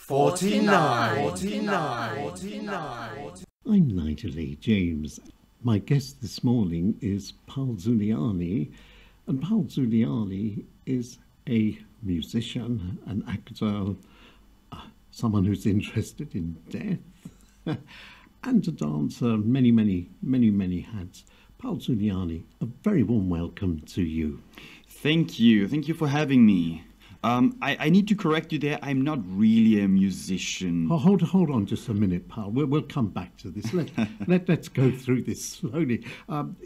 49. I'm Nigel A. James. My guest this morning is Paul Zuliani, and Paul Zuliani is a musician, an actor, someone who's interested in death, and a dancer, many hats. Paul Zuliani, a very warm welcome to you. Thank you for having me. I need to correct you there. I'm not really a musician. Oh, hold on just a minute, Paul. We'll come back to this. Let's go through this slowly.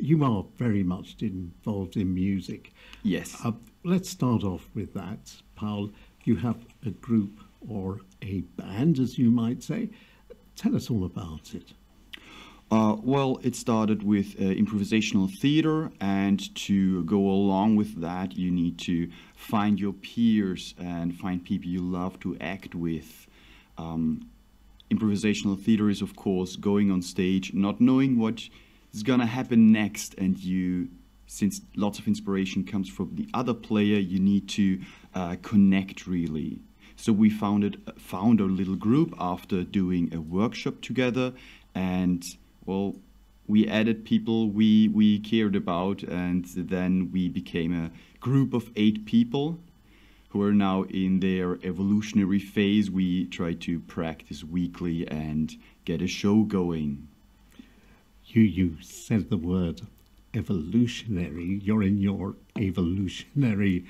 You are very much involved in music. Yes. Let's start off with that, Paul. You have a group or a band, as you might say. Tell us all about it. Well, it started with improvisational theater, and to go along with that, you need to find your peers and find people you love to act with. Improvisational theater is, of course, going on stage, not knowing what is gonna happen next, and since lots of inspiration comes from the other player, you need to connect really. So we found a little group after doing a workshop together, and well, we added people we cared about, and then we became a group of 8 people who are now in their evolutionary phase. We try to practice weekly and get a show going. You said the word evolutionary. You're in your evolutionary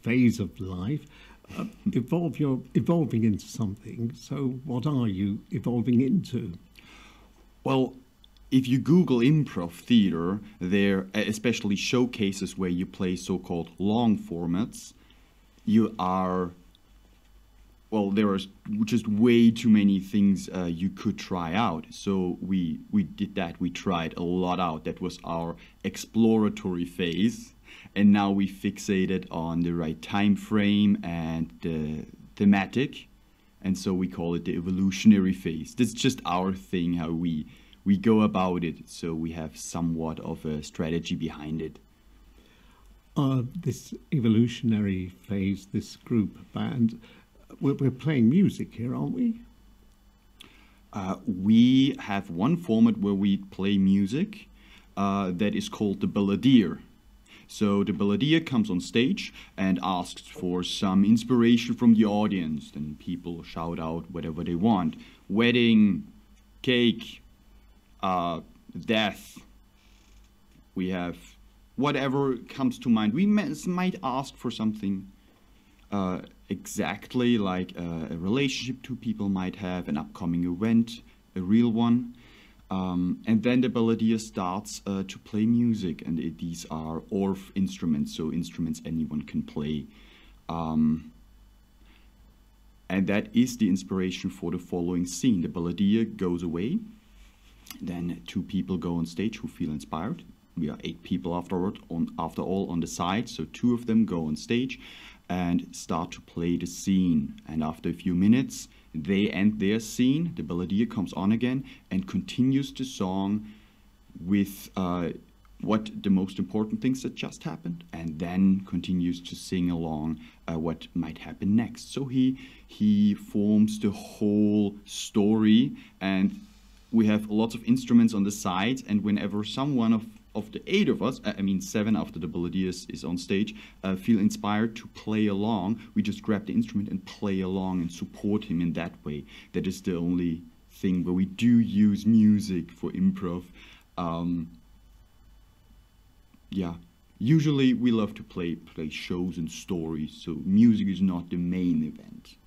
phase of life. You're evolving into something. So what are you evolving into? Well, if you Google improv theater, there are especially showcases where you play so-called long formats. There are just way too many things you could try out. So we did that. We tried a lot out. That was our exploratory phase. And now we fixated on the right time frame and the thematic. And so we call it the evolutionary phase. That's just our thing, how we go about it. So we have somewhat of a strategy behind it. This evolutionary phase, this group band, we're playing music here, aren't we? We have one format where we play music that is called the balladeer. So the balladeer comes on stage and asks for some inspiration from the audience. Then people shout out whatever they want. Wedding, cake, death. We have whatever comes to mind. We might ask for something exactly like a relationship two people might have, an upcoming event, a real one. And then the balladeer starts to play music, and these are Orff instruments, so instruments anyone can play. And that is the inspiration for the following scene. The balladeer goes away, then 2 people go on stage who feel inspired. We are 8 people after all on the side, so 2 of them go on stage and start to play the scene. And after a few minutes, they end their scene, the balladeer comes on again and continues the song with what the most important things that just happened, and then continues to sing along what might happen next. So he forms the whole story, and we have lots of instruments on the sides, and whenever someone of the 8 of us, 7 after the balladeer is on stage, feel inspired to play along, we just grab the instrument and play along and support him in that way. That is the only thing where we do use music for improv. Yeah, usually we love to play shows and stories, so music is not the main event.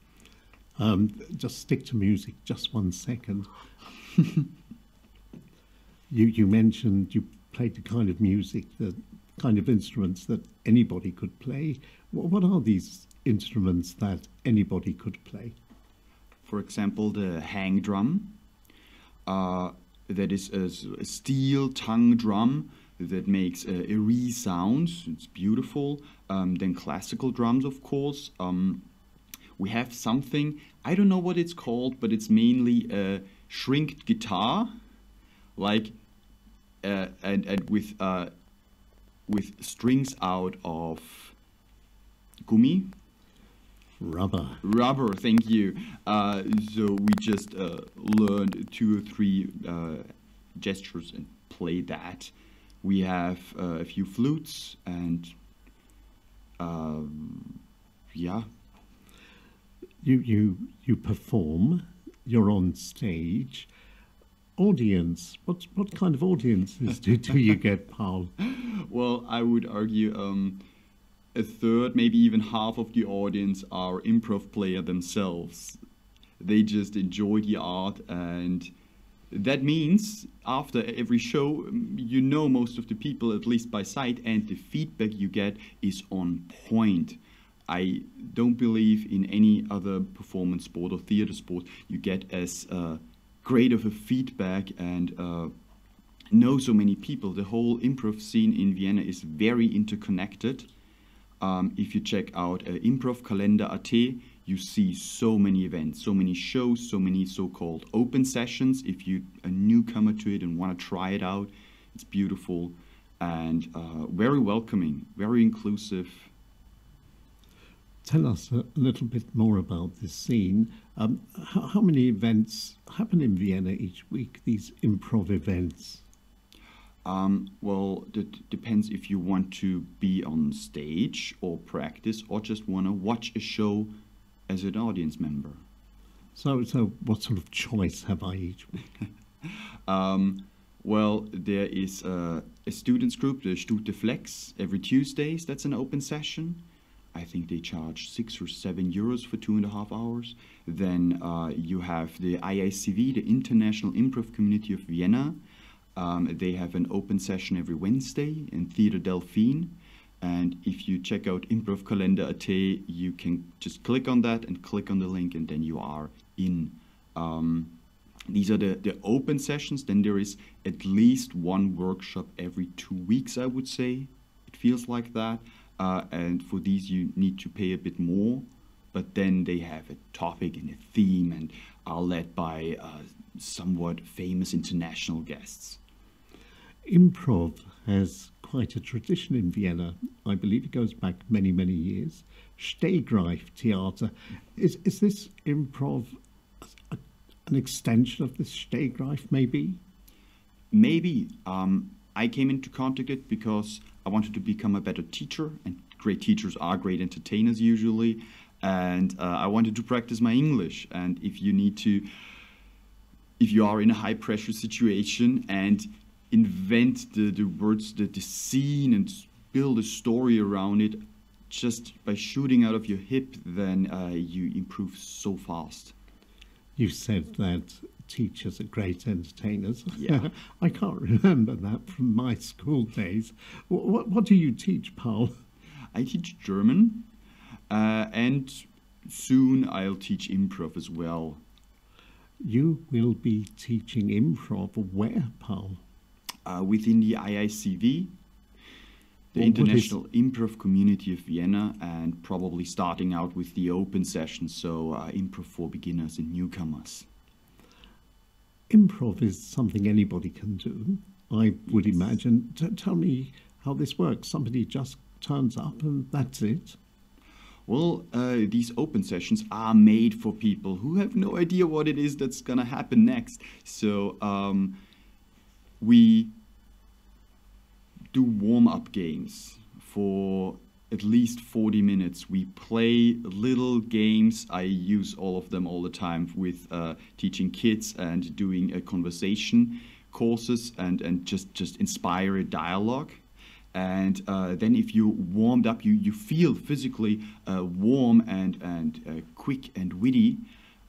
Just stick to music just 1 second. You mentioned you played the kind of music, the kind of instruments that anybody could play. What are these instruments that anybody could play? For example, the hang drum. That is a steel tongue drum that makes eerie sounds. It's beautiful. Then classical drums, of course. We have something, I don't know what it's called, but it's mainly a shrinked guitar, like and with strings out of gummi. Rubber. Rubber, thank you. So we just learned 2 or 3 gestures and play that. We have a few flutes and yeah. You perform. You're on stage. Audience. What kind of audiences do you get, Paul? Well, I would argue a third, maybe even half of the audience are improv player themselves. They just enjoy the art, and that means after every show, you know most of the people, at least by sight, and the feedback you get is on point. I don't believe in any other performance sport or theater sport you get as great of a feedback and know so many people. The whole improv scene in Vienna is very interconnected. If you check out improvkalender.at, you see so many events, so many shows, so many so-called open sessions. If you're a newcomer to it and want to try it out, it's beautiful and very welcoming, very inclusive. Tell us a little bit more about this scene. How many events happen in Vienna each week, these improv events? Well, that depends if you want to be on stage or practice or just want to watch a show as an audience member. So what sort of choice have I each week? Well, there is a students group, the Stute Flex, every Tuesdays. That's an open session. I think they charge 6 or 7 euros for 2.5 hours. Then you have the IICV, the International Improv Community of Vienna. They have an open session every Wednesday in Theater Delphine. And if you check out improvkalender.at, you can just click on that and click on the link, and then you are in. These are the open sessions. Then there is at least one workshop every 2 weeks, I would say. It feels like that. And for these, you need to pay a bit more. But then they have a topic and a theme and are led by somewhat famous international guests. Improv has quite a tradition in Vienna. I believe it goes back many, many years. Stegreif theatre. Is this improv an extension of this Stegreif, maybe? Maybe. I came into contact with it because I wanted to become a better teacher, and great teachers are great entertainers usually. And I wanted to practice my English. And if you are in a high pressure situation and invent the words, the scene, and build a story around it just by shooting out of your hip, then you improve so fast. You said that teachers are great entertainers. Yeah. I can't remember that from my school days. What do you teach, Paul? I teach German, and soon I'll teach improv as well. You will be teaching improv where, Paul? Within the IICV, the International Improv Community of Vienna, and probably starting out with the open session, so improv for beginners and newcomers. Improv is something anybody can do, I would imagine. Tell me how this works. Somebody just turns up and that's it? Well, these open sessions are made for people who have no idea what it is that's gonna happen next. So we do warm-up games for at least 40 minutes. We play little games. I use all of them all the time with teaching kids and doing conversation courses and just inspire a dialogue. And then if you warmed up, you feel physically warm and quick and witty,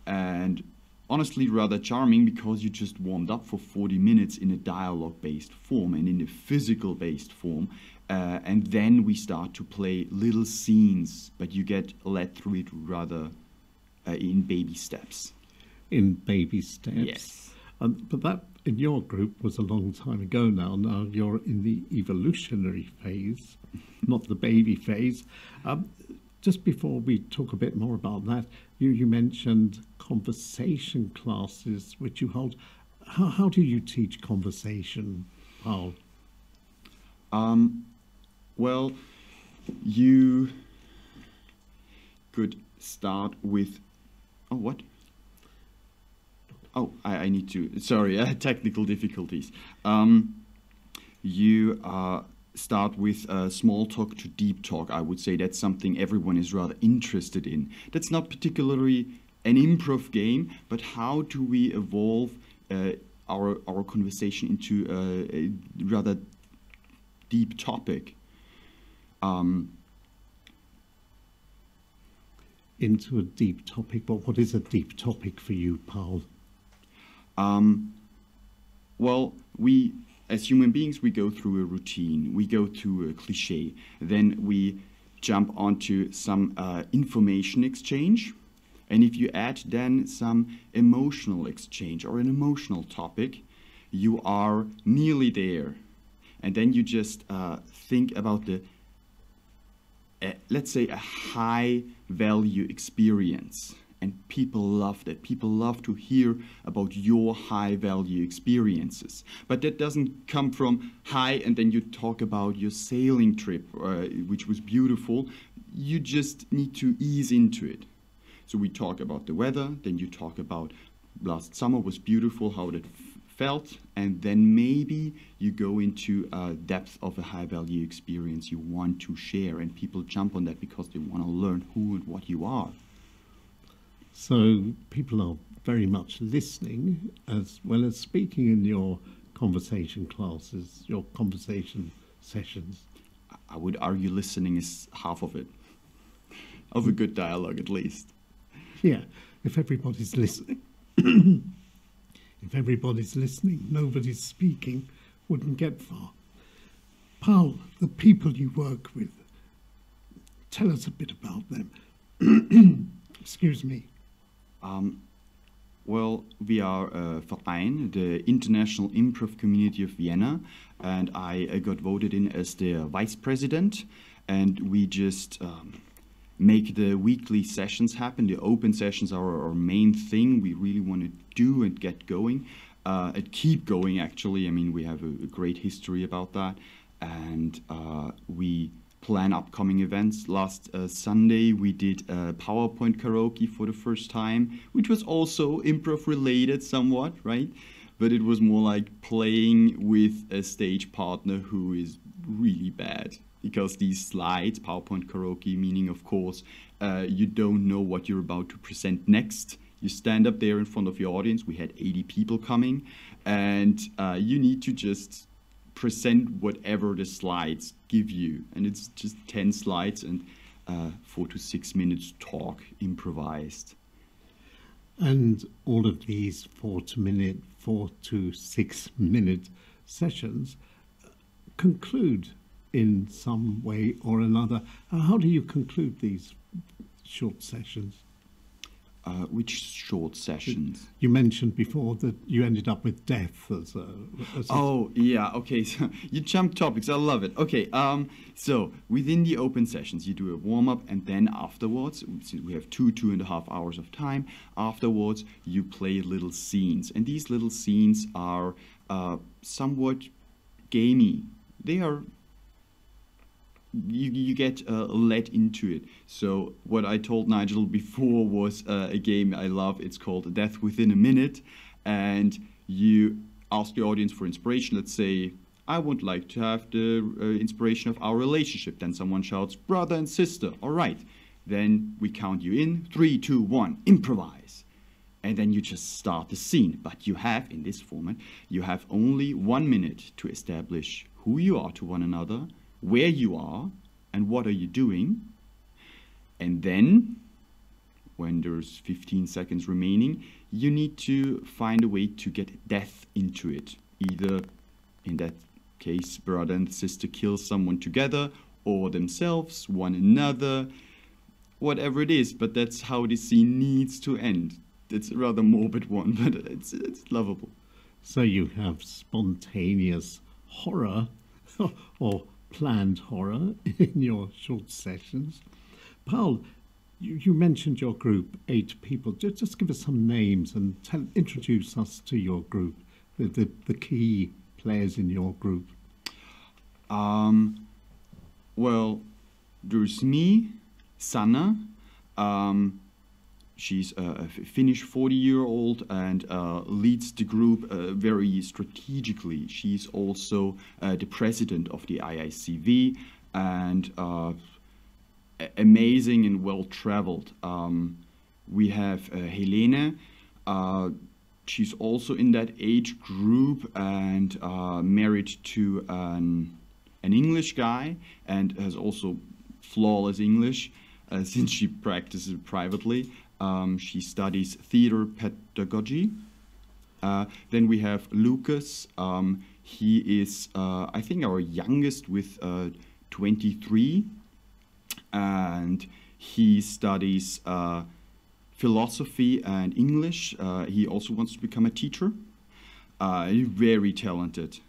and honestly rather charming, because you just warmed up for 40 minutes in a dialogue-based form and in a physical-based form. And then we start to play little scenes, but you get led through it rather in baby steps. In baby steps? Yes. But that, in your group, was a long time ago now. Now you're in the evolutionary phase, not the baby phase. Just before we talk a bit more about that, you mentioned conversation classes which you hold. How do you teach conversation, Paul? Well, you could start with... Oh, what? Oh, I need to... Sorry, technical difficulties. You start with small talk to deep talk. I would say that's something everyone is rather interested in. That's not particularly an improv game, but how do we evolve our conversation into a rather deep topic? Into a deep topic, but what is a deep topic for you, Paul? Well, we, as human beings, we go through a routine, we go through a cliche, then we jump onto some information exchange, and if you add then some emotional exchange or an emotional topic, you are nearly there. And then you just think about the, let's say, a high value experience. And people love that. People love to hear about your high value experiences. But that doesn't come from hi and then you talk about your sailing trip, which was beautiful. You just need to ease into it. So we talk about the weather, then you talk about last summer was beautiful, how that felt, and then maybe you go into depth of a high value experience you want to share, and people jump on that because they want to learn who and what you are. So people are very much listening as well as speaking in your conversation classes, your conversation sessions. I would argue listening is half of it, of a good dialogue at least. Yeah, if everybody's listening, if everybody's listening, nobody's speaking, wouldn't get far. Paul, the people you work with, tell us a bit about them. Excuse me. Well, we are a Verein, the International Improv Community of Vienna, and I got voted in as the vice president, and we just make the weekly sessions happen. The open sessions are our main thing. We really want to do and get going, and keep going, actually. I mean, we have a great history about that, and we plan upcoming events. Last Sunday we did PowerPoint karaoke for the first time, which was also improv related somewhat, right? But it was more like playing with a stage partner who is really bad, because these slides, PowerPoint karaoke, meaning of course you don't know what you're about to present next. You stand up there in front of your audience. We had 80 people coming, and you need to just present whatever the slides give you, and it's just 10 slides and 4 to 6 minutes talk, improvised. And all of these 4 to 6 minute sessions conclude in some way or another. How do you conclude these short sessions? Which short sessions? You mentioned before that you ended up with death as a... Oh, yeah, okay, so you jump topics, I love it. Okay, so within the open sessions, you do a warm-up, and then afterwards, since we have 2.5 hours of time, afterwards you play little scenes. And these little scenes are somewhat gamey. They are... You get led into it. So what I told Nigel before was a game I love. It's called Death Within a Minute, and you ask the audience for inspiration. Let's say, I would like to have the inspiration of our relationship. Then someone shouts, brother and sister. All right. Then we count you in. 3, 2, 1, improvise. And then you just start the scene. But you have, in this format, you have only 1 minute to establish who you are to one another, where you are, and what are you doing. And then, when there's 15 seconds remaining, you need to find a way to get death into it. Either, in that case, brother and sister kill someone together, or themselves, one another, whatever it is. But that's how the scene needs to end. It's a rather morbid one, but it's lovable. So you have spontaneous horror, or planned horror in your short sessions. Paul, you mentioned your group, 8 people. Just give us some names and introduce us to your group, the key players in your group. Well, there's me, Sanna, She's a Finnish 40-year-old and leads the group very strategically. She's also the president of the IICV and amazing and well-traveled. We have Helene. She's also in that age group and married to an English guy and has also flawless English since she practices it privately. She studies theater pedagogy. Then we have Lucas. He is, I think, our youngest with 23. And he studies philosophy and English. He also wants to become a teacher. Very talented.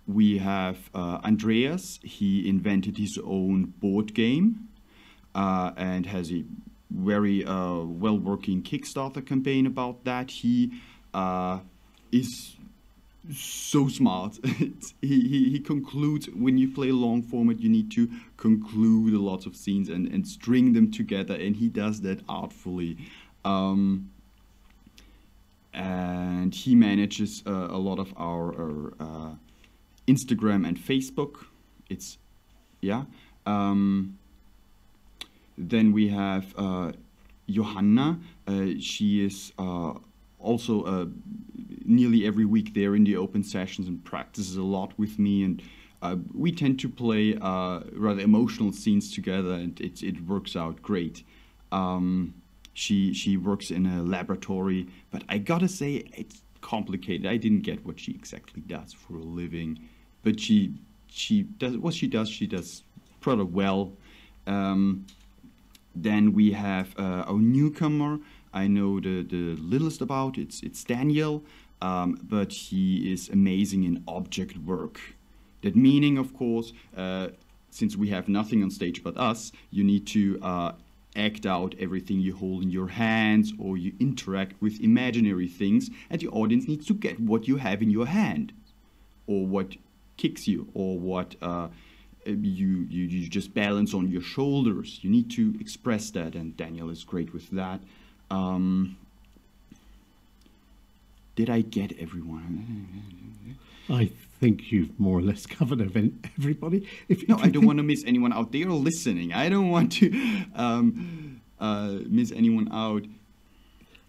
We have Andreas. He invented his own board game and has a very well-working Kickstarter campaign about that. He is so smart. he concludes, when you play long format, you need to conclude a lot of scenes and string them together, and he does that artfully. And he manages a lot of our Instagram and Facebook. It's, yeah. Then we have Johanna. She is also nearly every week there in the open sessions and practices a lot with me, and we tend to play rather emotional scenes together, and it works out great. She works in a laboratory, but I gotta say it's complicated. I didn't get what she exactly does for a living, but she does what she does rather well. Then we have our newcomer. I know the littlest about. It's Daniel, but he is amazing in object work. That meaning, of course, since we have nothing on stage but us, you need to act out everything you hold in your hands, or you interact with imaginary things, and the audience needs to get what you have in your hand, or what kicks you, or what you just balance on your shoulders. You need to express that, and Daniel is great with that. Did I get everyone? I think you've more or less covered everybody. No, I don't want to miss anyone out. They are listening. I don't want to miss anyone out.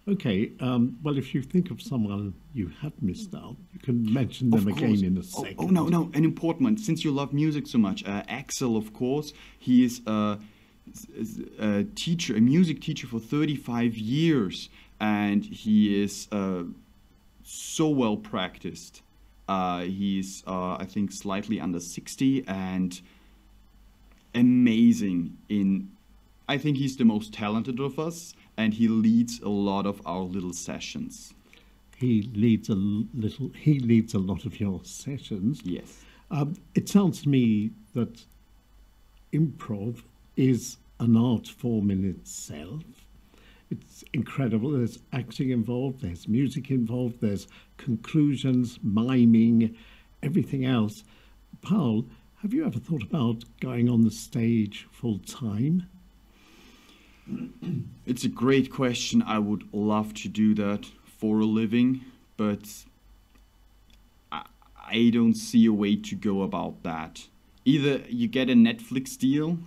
Okay, well, if you think of someone you have missed out, you can mention them again in a second. Oh, no, an important one. Since you love music so much, Axel, of course, he is a teacher, a music teacher for 35 years, and he is so well practiced. He's, I think, slightly under 60 and amazing in, I think he's the most talented of us, and he leads a lot of our little sessions. He leads a lot of your sessions. Yes. It sounds to me that improv is an art form in itself. It's incredible. There's acting involved, there's music involved, there's conclusions, miming, everything else. Paul, have you ever thought about going on the stage full time? It's a great question. I would love to do that for a living, but I don't see a way to go about that. Either you get a Netflix deal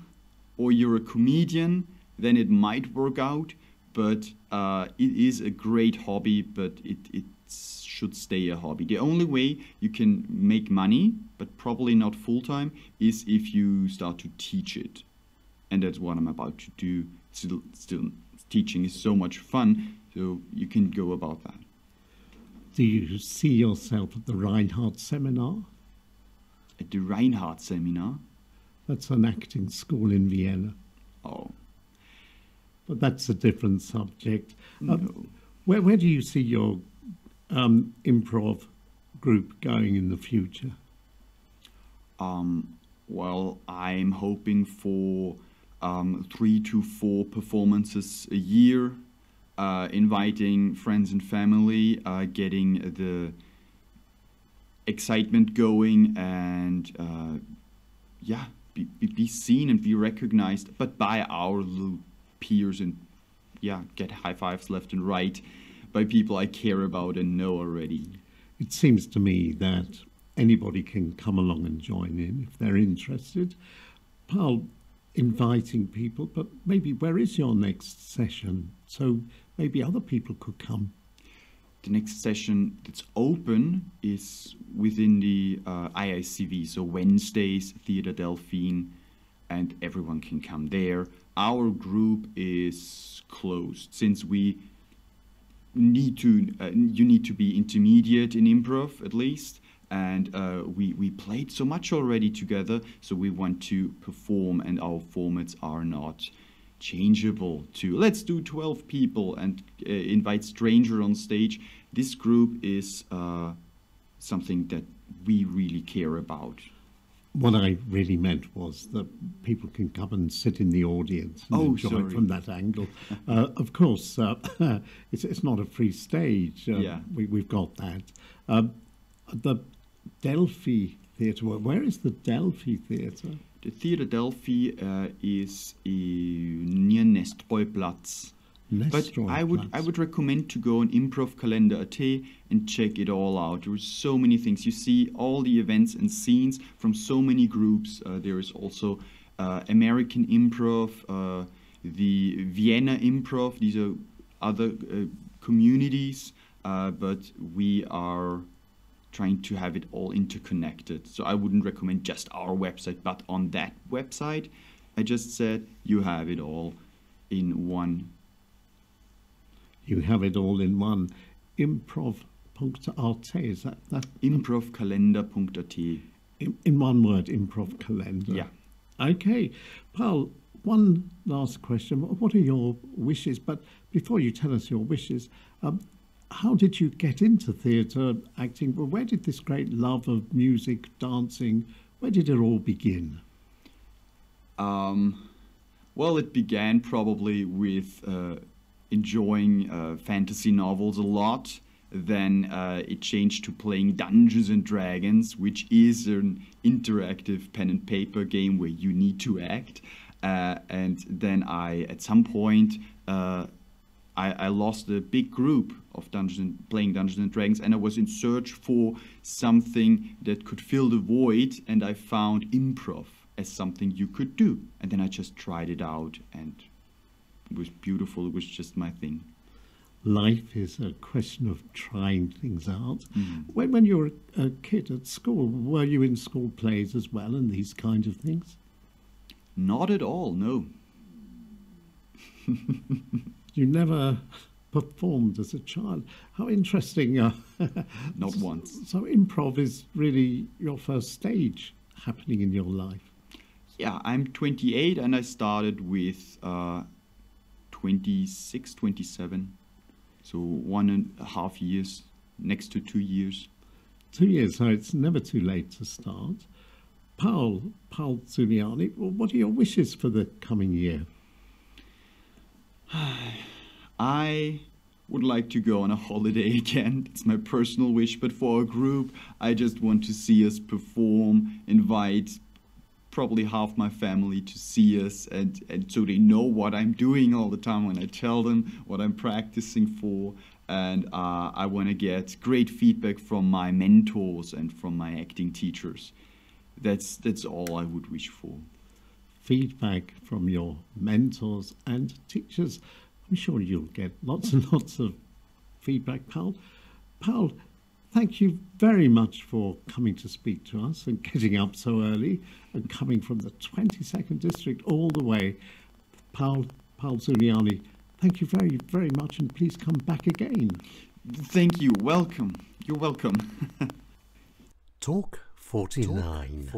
or you're a comedian, then it might work out, but it is a great hobby, but it should stay a hobby. The only way you can make money, but probably not full-time, is if you start to teach it. And that's what I'm about to do. Still, teaching is so much fun, so you can go about that. Do you see yourself at the Reinhardt seminar? At the Reinhardt seminar? That's an acting school in Vienna. Oh. But that's a different subject. No. Where do you see your improv group going in the future? Well, I'm hoping for 3 to 4 performances a year, inviting friends and family, getting the excitement going, and yeah, be seen and be recognized, but by our little peers, and yeah, get high fives left and right by people I care about and know already. It seems to me that anybody can come along and join in if they're interested. Paul, inviting people, but maybe where is your next session? So maybe other people could come. The next session that's open is within the IICV, so Wednesdays, Theatre Delphine, and everyone can come there. Our group is closed since we need to. You need to be intermediate in improv at least, and we played so much already together. So we want to perform, and our formats are not changeable to let's do 12 people and invite stranger on stage. This group is something that we really care about. What I really meant was that people can come and sit in the audience and enjoy it from that angle. Of course, it's not a free stage. We've got that. The Delphi Theatre, where is the Delphi Theatre? The Theatre Delphi is near Nestroyplatz. But I would recommend to go on improvkalender.at and check it all out. There are so many things. You see all the events and scenes from so many groups. There is also American Improv, the Vienna Improv. These are other communities, but we are trying to have it all interconnected. So I wouldn't recommend just our website, but on that website, I just said, you have it all in one. You have it all in one. Improv.at, is that? Improvkalender.at. In one word, improv calendar. Yeah. Okay. Paul, one last question. What are your wishes? But before you tell us your wishes, how did you get into theatre acting? Well, where did this great love of music, dancing, where did it all begin? Well, it began probably with enjoying fantasy novels a lot. Then it changed to playing Dungeons and Dragons, which is an interactive pen and paper game where you need to act. And then at some point, I lost a big group of playing Dungeons and Dragons, and I was in search for something that could fill the void, and I found improv as something you could do. And then I just tried it out, and it was beautiful. It was just my thing. Life is a question of trying things out. When you were a kid at school, were you in school plays as well and these kinds of things? Not at all, no. You never performed as a child. How interesting. Not once. So improv is really your first stage happening in your life. Yeah, I'm 28 and I started with 26, 27. So 1.5 years, next to 2 years. 2 years, so it's never too late to start. Paul Zuliani, what are your wishes for the coming year? I would like to go on a holiday again. It's my personal wish, but for our group, I just want to see us perform, invite probably half my family to see us, and so they know what I'm doing all the time when I tell them what I'm practicing for. And I want to get great feedback from my mentors and from my acting teachers. That's all I would wish for. Feedback from your mentors and teachers. I'm sure you'll get lots and lots of feedback, Paul. Paul, thank you very much for coming to speak to us and getting up so early and coming from the 22nd district all the way. Paul Zuliani, thank you very, very much, and please come back again. Thank you. Welcome. You're welcome. Talk 49.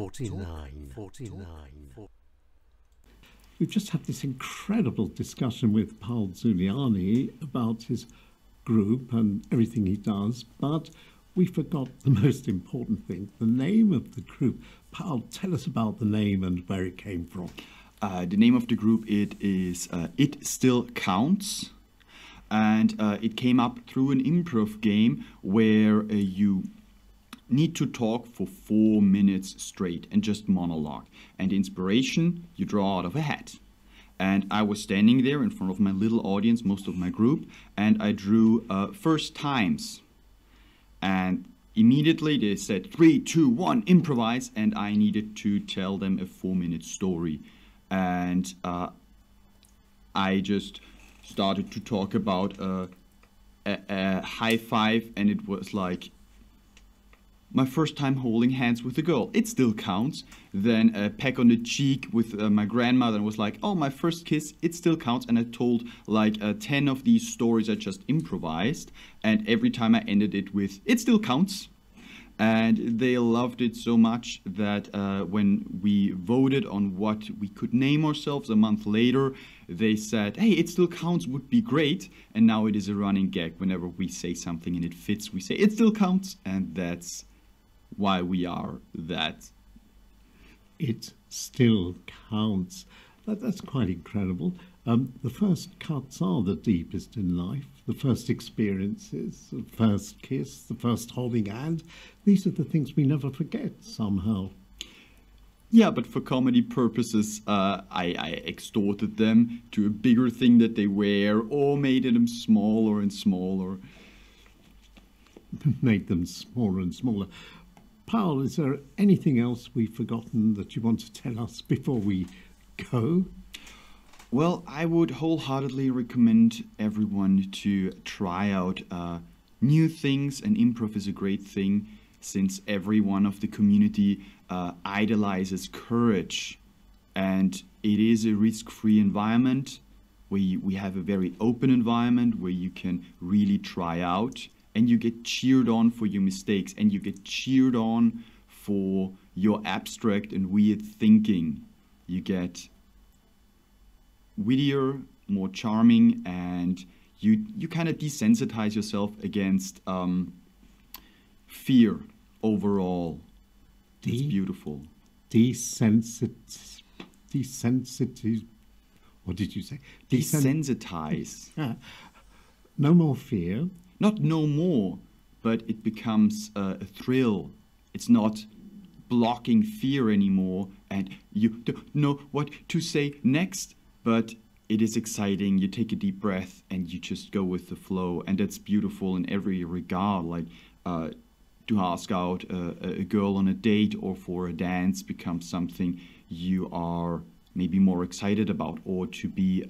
We've just had this incredible discussion with Paul Zuliani about his group and everything he does, but we forgot the most important thing, the name of the group. Paul, tell us about the name and where it came from. The name of the group, it is It Still Counts, and it came up through an improv game where you need to talk for 4 minutes straight and just monologue. And inspiration you draw out of a hat. And I was standing there in front of my little audience, most of my group, and I drew first times. And immediately they said 3, 2, 1, improvise, and I needed to tell them a 4-minute story. And I just started to talk about a high five, and it was like my first time holding hands with a girl. It still counts. Then a peck on the cheek with my grandmother, and was like, oh, my first kiss, it still counts. And I told like 10 of these stories I just improvised, and every time I ended it with, it still counts. And they loved it so much that when we voted on what we could name ourselves a month later, they said, hey, it still counts would be great. And now it is a running gag. Whenever we say something and it fits, we say, it still counts. And that's why we are that. It still counts. That's quite incredible. The first cuts are the deepest in life. The first experiences, the first kiss, the first holding hand. These are the things we never forget somehow. Yeah, but for comedy purposes, I extorted them to a bigger thing that they wear, or made them smaller and smaller. Made them smaller and smaller. Paul, is there anything else we've forgotten that you want to tell us before we go? Well, I would wholeheartedly recommend everyone to try out new things, and improv is a great thing since every one of the community idolizes courage, and it is a risk-free environment where we have a very open environment where you can really try out, and you get cheered on for your mistakes, and you get cheered on for your abstract and weird thinking. You get wittier, more charming, and you kind of desensitize yourself against fear overall. It's beautiful. Desensitize. What did you say? Desensitize. No more fear. Not no more, but it becomes a thrill. It's not blocking fear anymore, and you don't know what to say next, but it is exciting. You take a deep breath and you just go with the flow, and that's beautiful in every regard. Like to ask out a girl on a date or for a dance becomes something you are maybe more excited about, or to be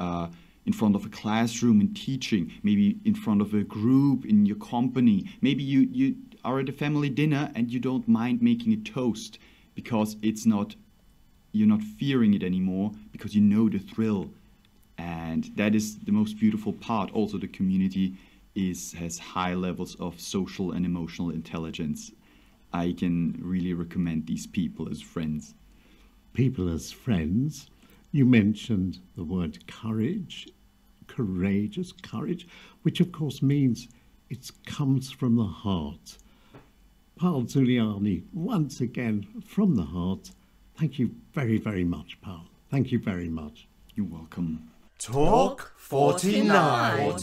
in front of a classroom and teaching, maybe in front of a group in your company. Maybe you are at a family dinner and you don't mind making a toast because you're not fearing it anymore, because you know the thrill. And that is the most beautiful part. Also, the community has high levels of social and emotional intelligence. I can really recommend these people as friends. People as friends. You mentioned the word courage, courageous, courage, which of course means it comes from the heart. Paul Zuliani, once again, from the heart, thank you very, very much, Paul. Thank you very much. You're welcome. Talk 49.